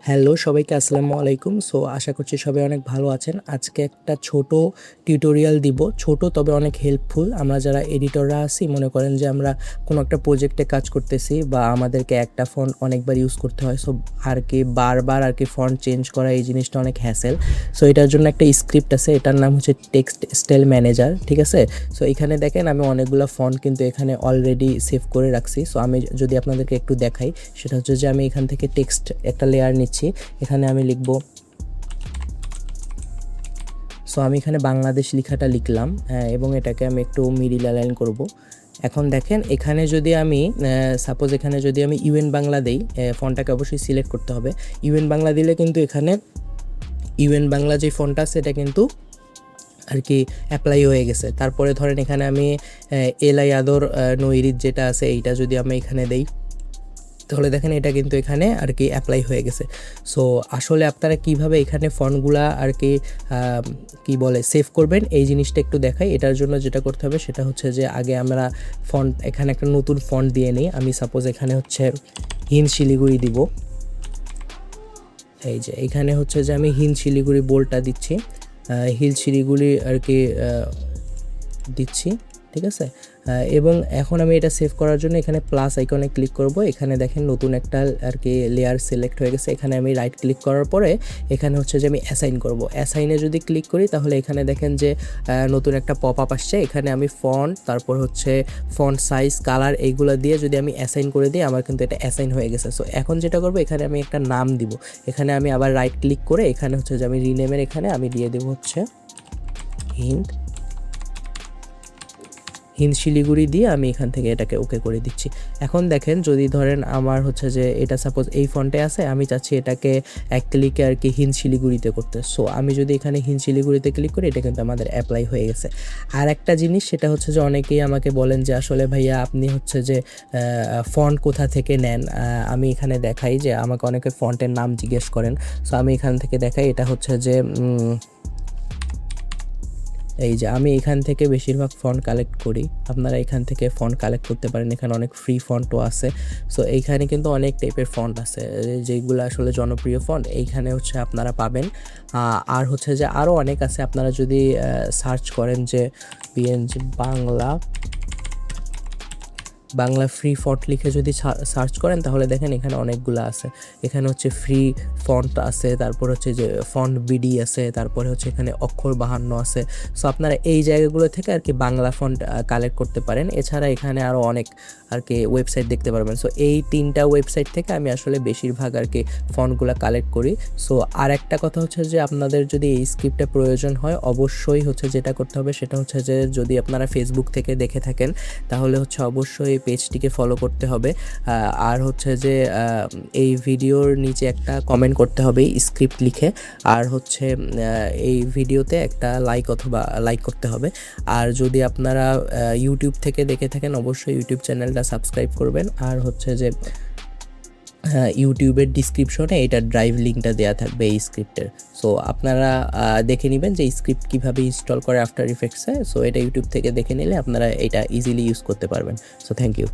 Hello সবাইকে আসসালামু আলাইকুম। সো আশা করছি সবাই অনেক ভালো আছেন। আজকে একটা ছোট টিউটোরিয়াল দিব, ছোট তবে অনেক হেল্পফুল। আমরা যারা এডিটররা আছি, মনে করেন যে আমরা কোনো একটা প্রজেক্টে কাজ করতেছি বা আমাদেরকে একটা ফন্ট অনেকবার ইউজ করতে হয়, সো আর কি বারবার আর কি ফন্ট চেঞ্জ করা এই জিনিসটা অনেক হ্যাসেল। সো এটার জন্য একটা স্ক্রিপ্ট আছে, এটার নাম হচ্ছে টেক্সট স্টাইল ম্যানেজার, ঠিক আছে। সো এখানে দেখেন আমি অনেকগুলো ফন্ট কিন্তু এখানে অলরেডি সেভ করে রাখছি। সো আমি যদি আপনাদেরকে একটু দেখাই, সেটা হচ্ছে যে আমি এখান থেকে টেক্সট একটা লেয়ার নিচ্ছি, এখানে আমি লিখব। সো আমি এখানে বাংলাদেশ লেখাটা লিখলাম, এবং এটাকে আমি একটু মিডিল অ্যালাইন করব। এখন দেখেন এখানে যদি আমি সাপোজ এখানে যদি আমি ইউএন বাংলা দেই, ফন্টটাকে অবশ্যই সিলেক্ট করতে হবে। ইউএন বাংলা দিলে কিন্তু এখানে ইউএন বাংলা যে ফন্টটা আছে এটা কিন্তু আর কি অ্যাপ্লাই হয়ে গেছে। তারপরে ধরেন এখানে আমি এলাই আদর নৈরিত যেটা আছে এইটা যদি আমি এখানে দেই, তাহলে দেখেন এটা কিন্তু এখানে আর কি অ্যাপ্লাই হয়ে গেছে। সো আসলে আপনারা কিভাবে এখানে ফন্টগুলা আর কি বলে সেভ করবেন এই জিনিসটা একটু দেখাই। এটার জন্য যেটা করতে হবে সেটা হচ্ছে যে আগে আমরা ফন্ট এখানে একটা নতুন ফন্ট দিয়ে নিই। আমি সাপোজ এখানে হচ্ছে হিন্দ শিলিগুড়ি দিব। এই যে এখানে হচ্ছে যে আমি হিন্দ শিলিগুড়ি বোল্ডটা দিচ্ছি, হিল শিলিগুড়ি আর কি দিচ্ছি, ঠিক আছে। এবং এখন আমি এটা সেভ করার জন্য এখানে প্লাস আইকনে ক্লিক করব। এখানে দেখেন নতুন একটা আর কি লেয়ার সিলেক্ট হয়ে গেছে। এখানে আমি রাইট ক্লিক করার পরে এখানে হচ্ছে যে আমি অ্যাসাইন করব। অ্যাসাইনে যদি ক্লিক করি তাহলে এখানে দেখেন যে নতুন একটা পপ আপ আসছে। এখানে আমি ফন্ট, তারপর হচ্ছে ফন্ট সাইজ, কালার এইগুলো দিয়ে যদি আমি অ্যাসাইন করে দিই, আমার কিন্তু এটা অ্যাসাইন হয়ে গেছে। সো এখন যেটা করব, এখানে আমি একটা নাম দিব। এখানে আমি আবার রাইট ক্লিক করে এখানে হচ্ছে যে আমি রিনেমের এখানে আমি দিয়ে দেবো হচ্ছে হিন্দ শিলিগুড়ি দিয়ে আমি এখান থেকে এটাকে ওকে করে দিচ্ছি। এখন দেখেন যদি ধরেন আমার হচ্ছে যে এটা সাপোজ এই ফন্টে আছে, আমি চাচ্ছি এটাকে এক ক্লিকে আর কি হিন্দ শিলিগুড়িতে করতে। সো আমি যদি এখানে হিন্দ শিলিগুড়িতে ক্লিক করি, এটা কিন্তু আমাদের অ্যাপ্লাই হয়ে গেছে। আর একটা জিনিস সেটা হচ্ছে যে অনেকেই আমাকে বলেন যে আসলে ভাইয়া আপনি হচ্ছে যে ফন্ট কোথা থেকে নেন। আমি এখানে দেখাই যে আমাকে অনেকে ফন্টের নাম জিজ্ঞেস করেন। সো আমি এখান থেকে দেখাই, এটা হচ্ছে যে এই যে আমি এখান থেকে বেশিরভাগ ফন্ট কালেক্ট করি। আপনারা এখান থেকে ফন্ট কালেক্ট করতে পারেন, এখানে অনেক ফ্রি ফন্টও আছে। সো এইখানে কিন্তু অনেক টাইপের ফন্ট আছে যেগুলো আসলে জনপ্রিয় ফন্ট, এইখানে হচ্ছে আপনারা পাবেন। আর হচ্ছে যে আরও অনেক আছে, আপনারা যদি সার্চ করেন যে পিএনজি বাংলা ফ্রি ফন্ট লিখে যদি সার্চ করেন তাহলে দেখেন এখানে অনেকগুলো আছে। এখানে হচ্ছে ফ্রি ফন্ট আছে, তারপর হচ্ছে যে ফন্ট বিডি আছে, তারপরে হচ্ছে এখানে অক্ষর 52 আছে। সো আপনারা এই জায়গাগুলো থেকে আর কি বাংলা ফন্ট কালেক্ট করতে পারেন। এছাড়া এখানে আরও অনেক আর কি ওয়েবসাইট দেখতে পারবেন। সো এই 3টা ওয়েবসাইট থেকে আমি আসলে বেশিরভাগ আর কি ফন্টগুলো কালেক্ট করি। সো আর একটা কথা হচ্ছে যে আপনাদের যদি এই স্ক্রিপ্টটা প্রয়োজন হয়, অবশ্যই হচ্ছে যেটা করতে হবে সেটা হচ্ছে যে যদি আপনারা ফেসবুক থেকে দেখে থাকেন তাহলে হচ্ছে অবশ্যই পেজটিকে ফলো করতে হবে। আর হচ্ছে যে এই ভিডিওর নিচে একটা কমেন্ট করতে হবে স্ক্রিপ্ট লিখে, আর হচ্ছে এই ভিডিওতে একটা লাইক করতে হবে। আর যদি আপনারা ইউটিউব থেকে দেখে থাকেন অবশ্যই ইউটিউব চ্যানেলটা সাবস্ক্রাইব করবেন। আর হচ্ছে যে ইউটিউবের ডিসক্রিপশনে এটার ড্রাইভ লিঙ্কটা দেওয়া থাকবে এই স্ক্রিপ্টের। সো আপনারা দেখে নেবেন যে স্ক্রিপ্ট কীভাবে ইনস্টল করে আফটার ইফেক্টসে। সো এটা ইউটিউব থেকে দেখে নিলে আপনারা এটা ইজিলি ইউজ করতে পারবেন। So thank you.